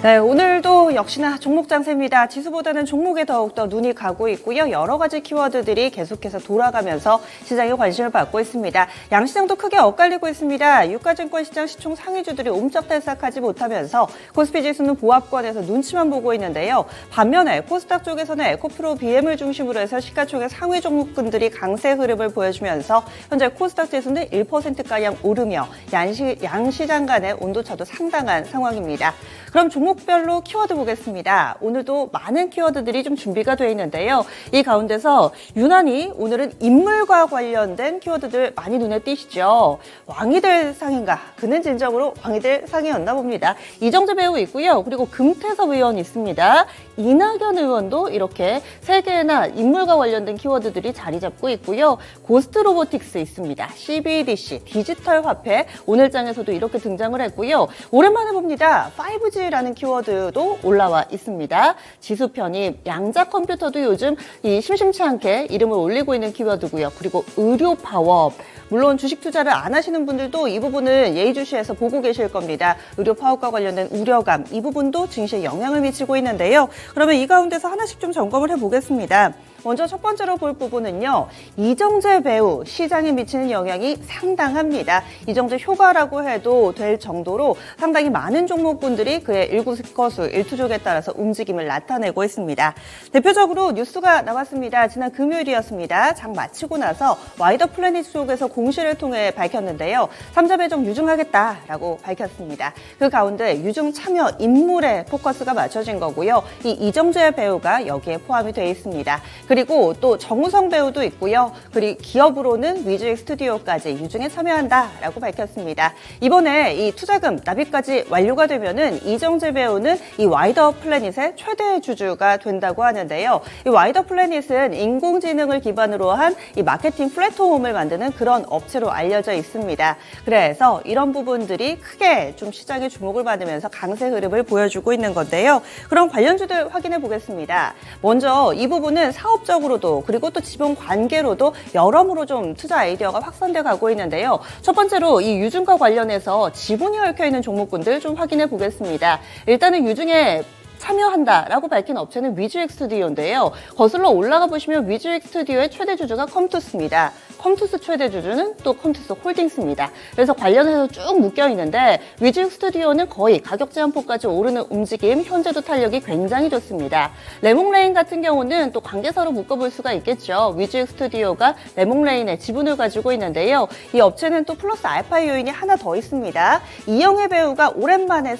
네, 오늘도 역시나 종목 장세입니다. 지수보다는 종목에 더욱더 눈이 가고 있고요. 여러 가지 키워드들이 계속해서 돌아가면서 시장에 관심을 받고 있습니다. 양시장도 크게 엇갈리고 있습니다. 유가증권 시장 시총 상위주들이 옴짝달싹하지 못하면서 코스피 지수는 보합권에서 눈치만 보고 있는데요. 반면에 코스닥 쪽에서는 에코프로 BM을 중심으로 해서 시가총액 상위 종목군들이 강세 흐름을 보여주면서 현재 코스닥 지수는 1%가량 오르며 양시장 간의 온도차도 상당한 상황입니다. 그럼 종목별로 키워드 보겠습니다. 오늘도 많은 키워드들이 좀 준비가 되어 있는데요. 이 가운데서 유난히 오늘은 인물과 관련된 키워드들 많이 눈에 띄시죠. 왕이 될 상인가? 그는 진정으로 왕이 될 상이었나 봅니다. 이정재 배우 있고요. 그리고 금태섭 의원 있습니다. 이낙연 의원도 이렇게 세 개나 인물과 관련된 키워드들이 자리 잡고 있고요. 고스트 로보틱스 있습니다. CBDC, 디지털 화폐, 오늘장에서도 이렇게 등장을 했고요. 오랜만에 봅니다. 5G라는 키워드도 올라와 있습니다. 지수 편입, 양자 컴퓨터도 요즘 심심치 않게 이름을 올리고 있는 키워드고요. 그리고 의료 파업. 물론 주식 투자를 안 하시는 분들도 이 부분을 예의주시해서 보고 계실 겁니다. 의료 파업과 관련된 우려감, 이 부분도 증시에 영향을 미치고 있는데요. 그러면 이 가운데서 하나씩 좀 점검을 해보겠습니다. 먼저 첫 번째로 볼 부분은요. 이정재 배우 시장에 미치는 영향이 상당합니다. 이정재 효과라고 해도 될 정도로 상당히 많은 종목군들이 그의 일거수 일투족에 따라서 움직임을 나타내고 있습니다. 대표적으로 뉴스가 나왔습니다. 지난 금요일이었습니다. 장 마치고 나서 와이더 플래닛 쪽에서 공시를 통해 밝혔는데요. 3자 배정 유증하겠다라고 밝혔습니다. 그 가운데 유증 참여 인물에 포커스가 맞춰진 거고요. 이 이정재 배우가 여기에 포함이 되어 있습니다. 그리고 또 정우성 배우도 있고요. 그리고 기업으로는 위즈익 스튜디오까지 유증에 참여한다라고 밝혔습니다. 이번에 이 투자금 납입까지 완료가 되면은 이정재 배우는 이 와이더 플래닛의 최대 주주가 된다고 하는데요. 이 와이더 플래닛은 인공지능을 기반으로 한 이 마케팅 플랫폼을 만드는 그런 업체로 알려져 있습니다. 그래서 이런 부분들이 크게 좀 시장의 주목을 받으면서 강세 흐름을 보여주고 있는 건데요. 그럼 관련주들 확인해 보겠습니다. 먼저 이 부분은 사업적으로도 그리고 또 지분 관계로도 여러모로 좀 투자 아이디어가 확산돼 가고 있는데요. 첫 번째로 이 유증과 관련해서 지분이 얽혀 있는 종목군들 좀 확인해 보겠습니다. 일단은 유증에 참여한다라고 밝힌 업체는 위즈익 스튜디오인데요. 거슬러 올라가 보시면 위즈익 스튜디오의 최대 주주가 컴투스입니다. 컴투스 최대 주주는 또 컴투스 홀딩스입니다. 그래서 관련해서 쭉 묶여 있는데 위즈익 스튜디오는 거의 가격 제한폭까지 오르는 움직임, 현재도 탄력이 굉장히 좋습니다. 레몽레인 같은 경우는 또 관계사로 묶어볼 수가 있겠죠. 위즈익 스튜디오가 레몽레인의 지분을 가지고 있는데요. 이 업체는 또 플러스 알파 요인이 하나 더 있습니다. 이영애 배우가 오랜만에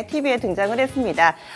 TV에 등장을 했습니다.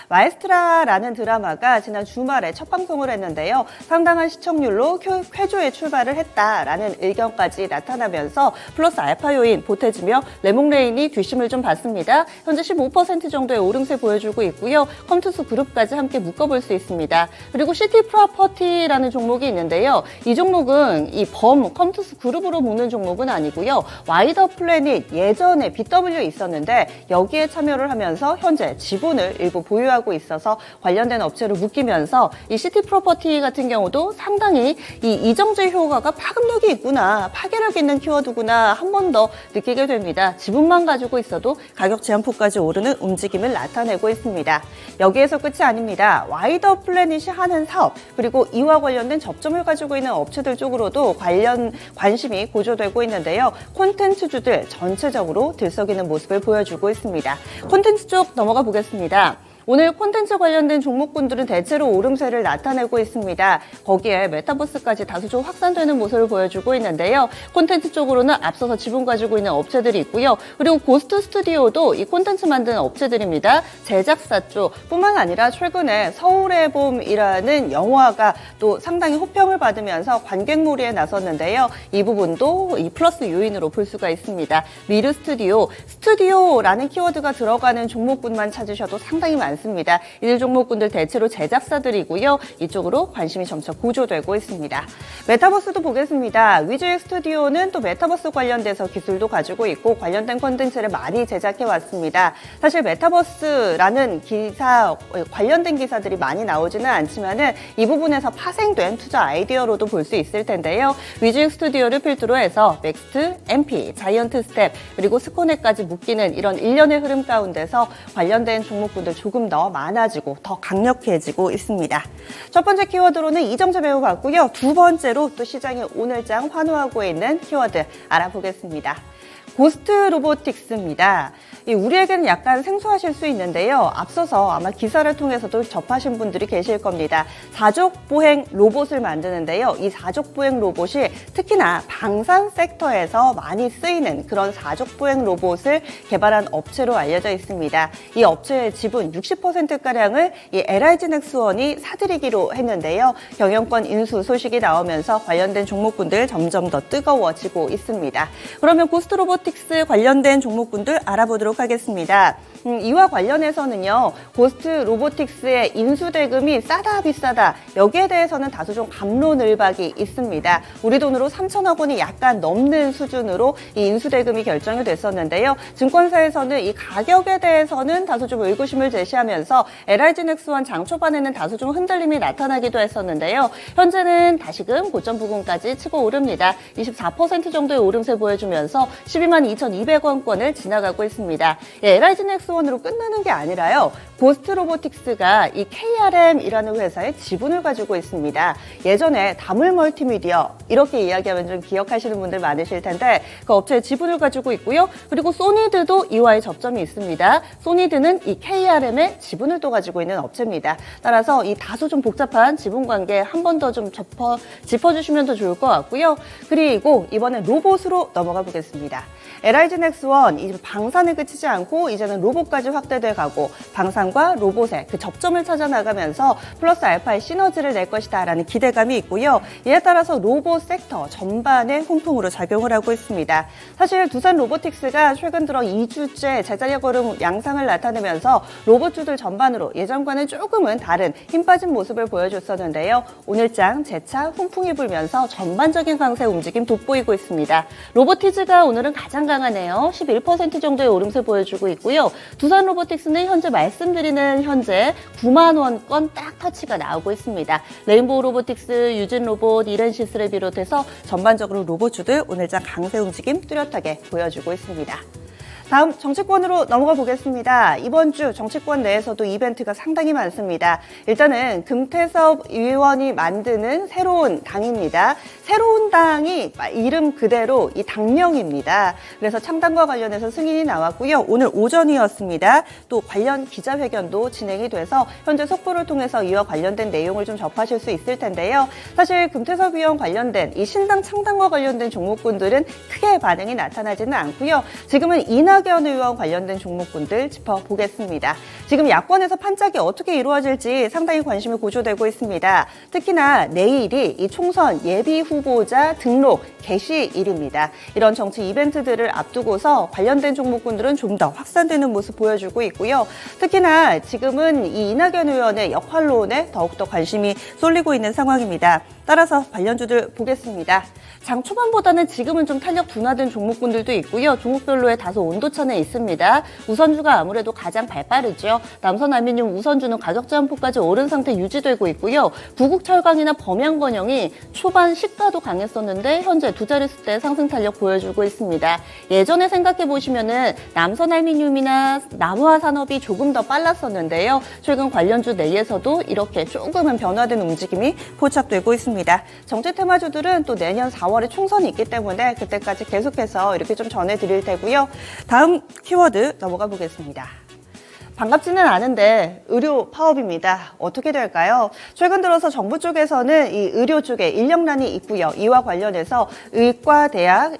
마에스트라라는 드라마가 지난 주말에 첫 방송을 했는데요. 상당한 시청률로 쾌조에 출발을 했다라는 의견까지 나타나면서 플러스 알파 요인 보태지며 레몽레인이 뒷심을 좀 받습니다. 현재 15% 정도의 오름세 보여주고 있고요. 컴투스 그룹까지 함께 묶어볼 수 있습니다. 그리고 시티 프로퍼티라는 종목이 있는데요. 이 종목은 이 컴투스 그룹으로 묶는 종목은 아니고요. 와이더 플래닛 예전에 BW 있었는데 여기에 참여를 하면서 현재 지분을 일부 보유하고 있어서 관련된 업체로 묶이면서 이 시티 프로퍼티 같은 경우도 상당히 이 이정재 효과가 파급력이 있구나, 파괴력 있는 키워드구나 한 번 더 느끼게 됩니다. 지분만 가지고 있어도 가격 제한폭까지 오르는 움직임을 나타내고 있습니다. 여기에서 끝이 아닙니다. 와이더 플래닛이 하는 사업 그리고 이와 관련된 접점을 가지고 있는 업체들 쪽으로도 관심이 고조되고 있는데요. 콘텐츠주들 전체적으로 들썩이는 모습을 보여주고 있습니다. 콘텐츠 쪽 넘어가 보겠습니다. 오늘 콘텐츠 관련된 종목군들은 대체로 오름세를 나타내고 있습니다. 거기에 메타버스까지 다소 좀 확산되는 모습을 보여주고 있는데요. 콘텐츠 쪽으로는 앞서서 지분 가지고 있는 업체들이 있고요. 그리고 고스트 스튜디오도 이 콘텐츠 만드는 업체들입니다. 제작사 쪽뿐만 아니라 최근에 서울의 봄이라는 영화가 또 상당히 호평을 받으면서 관객몰이에 나섰는데요. 이 부분도 이 플러스 요인으로 볼 수가 있습니다. 미르 스튜디오라는 키워드가 들어가는 종목군만 찾으셔도 상당히 많습니다. 많습니다. 이들 종목군들 대체로 제작사들이고요. 이쪽으로 관심이 점차 고조되고 있습니다. 메타버스도 보겠습니다. 위즈익 스튜디오는 또 메타버스 관련돼서 기술도 가지고 있고 관련된 콘텐츠를 많이 제작해 왔습니다. 사실 메타버스라는 기사, 관련된 기사들이 많이 나오지는 않지만은 이 부분에서 파생된 투자 아이디어로도 볼 수 있을 텐데요. 위즈익 스튜디오를 필두로 해서 넥스트, MP, 자이언트 스텝, 그리고 스코넷까지 묶이는 이런 일련의 흐름 가운데서 관련된 종목군들 조금 더 많아지고 더 강력해지고 있습니다. 첫 번째 키워드로는 이정재 배우 봤고요. 두 번째로 또 시장이 오늘장 환호하고 있는 키워드 알아보겠습니다. 고스트 로보틱스입니다. 우리에게는 약간 생소하실 수 있는데요. 앞서서 아마 기사를 통해서도 접하신 분들이 계실 겁니다. 사족보행 로봇을 만드는데요. 이 사족보행 로봇이 특히나 방산 섹터에서 많이 쓰이는 그런 사족보행 로봇을 개발한 업체로 알려져 있습니다. 이 업체의 지분 60%가량을 이 LIG 넥스원이 사들이기로 했는데요. 경영권 인수 소식이 나오면서 관련된 종목군들 점점 더 뜨거워지고 있습니다. 그러면 고스트 로보틱스 관련된 종목군들 알아보도록 하겠습니다. 이와 관련해서는요, 고스트 로보틱스의 인수대금이 싸다 비싸다 여기에 대해서는 다소 좀 갑론을박이 있습니다. 우리 돈으로 3천억 원이 약간 넘는 수준으로 이 인수대금이 결정이 됐었는데요. 증권사에서는 이 가격에 대해서는 다소 좀 의구심을 제시하면서 LIG 넥스원 장 초반에는 다소 좀 흔들림이 나타나기도 했었는데요. 현재는 다시금 고점 부근까지 치고 오릅니다. 24% 정도의 오름세 보여주면서 122,200원권을 지나가고 있습니다. LIG 넥스원으로 끝나는 게 아니라요. 고스트 로보틱스가 이 KRM이라는 회사의 지분을 가지고 있습니다. 예전에 다물 멀티미디어 이렇게 이야기하면 좀 기억하시는 분들 많으실 텐데 그 업체의 지분을 가지고 있고요. 그리고 소니드도 이와의 접점이 있습니다. 소니드는 이 KRM의 지분을 또 가지고 있는 업체입니다. 따라서 이 다소 좀 복잡한 지분 관계 한 번 더 좀 짚어주시면 더 좋을 것 같고요. 그리고 이번엔 로봇으로 넘어가 보겠습니다. LIG 넥스원 이제 방산에 그치지 않고 이제는 로봇까지 확대돼 가고 방산과 로봇의 그 접점을 찾아 나가면서 플러스 알파의 시너지를 낼 것이다라는 기대감이 있고요. 이에 따라서 로봇 섹터 전반에 훈풍으로 작용을 하고 있습니다. 사실 두산 로보틱스가 최근 들어 2주째 제자리 걸음 양상을 나타내면서 로봇주들 전반으로 예전과는 조금은 다른 힘 빠진 모습을 보여줬었는데요. 오늘장 재차 훈풍이 불면서 전반적인 강세 움직임 돋보이고 있습니다. 로보티즈가 오늘은 가장 강하네요. 11% 정도의 오름세 보여주고 있고요. 두산 로보틱스는 현재 말씀드리는 현재 9만 원권 딱 터치가 나오고 있습니다. 레인보우 로보틱스, 유진 로봇, 이렌시스를 비롯해서 전반적으로 로봇주들 오늘장 강세 움직임 뚜렷하게 보여주고 있습니다. 다음 정치권으로 넘어가 보겠습니다. 이번 주 정치권 내에서도 이벤트가 상당히 많습니다. 일단은 금태섭 의원이 만드는 새로운 당입니다. 새로운 당이 이름 그대로 이 당명입니다. 그래서 창당과 관련해서 승인이 나왔고요. 오늘 오전이었습니다. 또 관련 기자회견도 진행이 돼서 현재 속보를 통해서 이와 관련된 내용을 좀 접하실 수 있을 텐데요. 사실 금태섭 의원 관련된 이 신당 창당과 관련된 종목군들은 크게 반응이 나타나지는 않고요. 지금은 이낙연 의원 관련된 종목군들 짚어보겠습니다. 지금 야권에서 판짝이 어떻게 이루어질지 상당히 관심이 고조되고 있습니다. 특히나 내일이 이 총선 예비 후보자 등록 개시일입니다. 이런 정치 이벤트들을 앞두고서 관련된 종목군들은 좀 더 확산되는 모습 보여주고 있고요. 특히나 지금은 이 이낙연 의원의 역할론에 더욱더 관심이 쏠리고 있는 상황입니다. 따라서 관련주들 보겠습니다. 장 초반보다는 지금은 좀 탄력 둔화된 종목군들도 있고요. 종목별로의 다소 온도차는 있습니다. 우선주가 아무래도 가장 발빠르죠. 남선알미늄 우선주는 가격 제한폭까지 오른 상태 유지되고 있고요. 부국철강이나 범양건영이 초반 시가도 강했었는데 현재 두 자릿수대 상승 탄력 보여주고 있습니다. 예전에 생각해보시면은 남선알미늄이나 남화산업이 조금 더 빨랐었는데요. 최근 관련주 내에서도 이렇게 조금은 변화된 움직임이 포착되고 있습니다. 정치 테마주들은 또 내년 4월에 총선이 있기 때문에 그때까지 계속해서 이렇게 좀 전해드릴 테고요. 다음 키워드 넘어가 보겠습니다. 반갑지는 않은데 의료 파업입니다. 어떻게 될까요? 최근 들어서 정부 쪽에서는 이 의료 쪽에 인력난이 있고요. 이와 관련해서 의과대학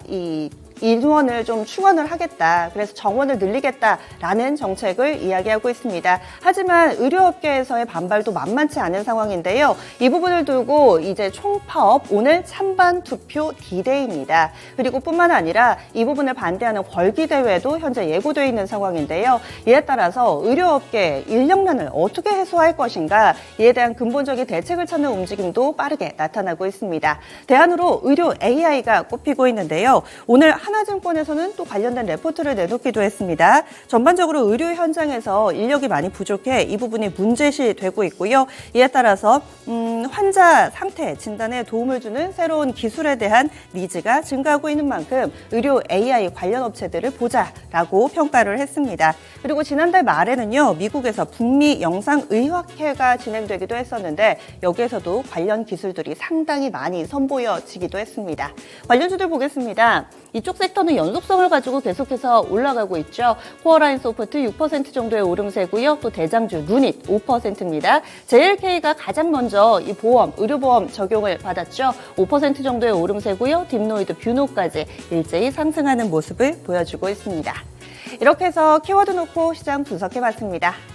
인원을 좀 충원을 하겠다. 그래서 정원을 늘리겠다라는 정책을 이야기하고 있습니다. 하지만 의료업계에서의 반발도 만만치 않은 상황인데요. 이 부분을 두고 이제 총파업 오늘 찬반 투표 D-Day입니다. 그리고 뿐만 아니라 이 부분을 반대하는 벌기대회도 현재 예고되어 있는 상황인데요. 이에 따라서 의료업계 인력난을 어떻게 해소할 것인가 이에 대한 근본적인 대책을 찾는 움직임도 빠르게 나타나고 있습니다. 대안으로 의료 AI가 꼽히고 있는데요. 오늘 하나증권에서는 또 관련된 레포트를 내놓기도 했습니다. 전반적으로 의료 현장에서 인력이 많이 부족해 이 부분이 문제시되고 있고요. 이에 따라서 환자 상태 진단에 도움을 주는 새로운 기술에 대한 니즈가 증가하고 있는 만큼 의료 AI 관련 업체들을 보자라고 평가를 했습니다. 그리고 지난달 말에는요, 미국에서 북미 영상의학회가 진행되기도 했었는데 여기에서도 관련 기술들이 상당히 많이 선보여지기도 했습니다. 관련주들 보겠습니다. 이쪽 섹터는 연속성을 가지고 계속해서 올라가고 있죠. 코어라인 소프트 6% 정도의 오름세고요. 또 대장주 루닛 5%입니다. JLK가 가장 먼저 이 보험, 의료보험 적용을 받았죠. 5% 정도의 오름세고요. 딥노이드, 뷰노까지 일제히 상승하는 모습을 보여주고 있습니다. 이렇게 해서 키워드 놓고 시장 분석해봤습니다.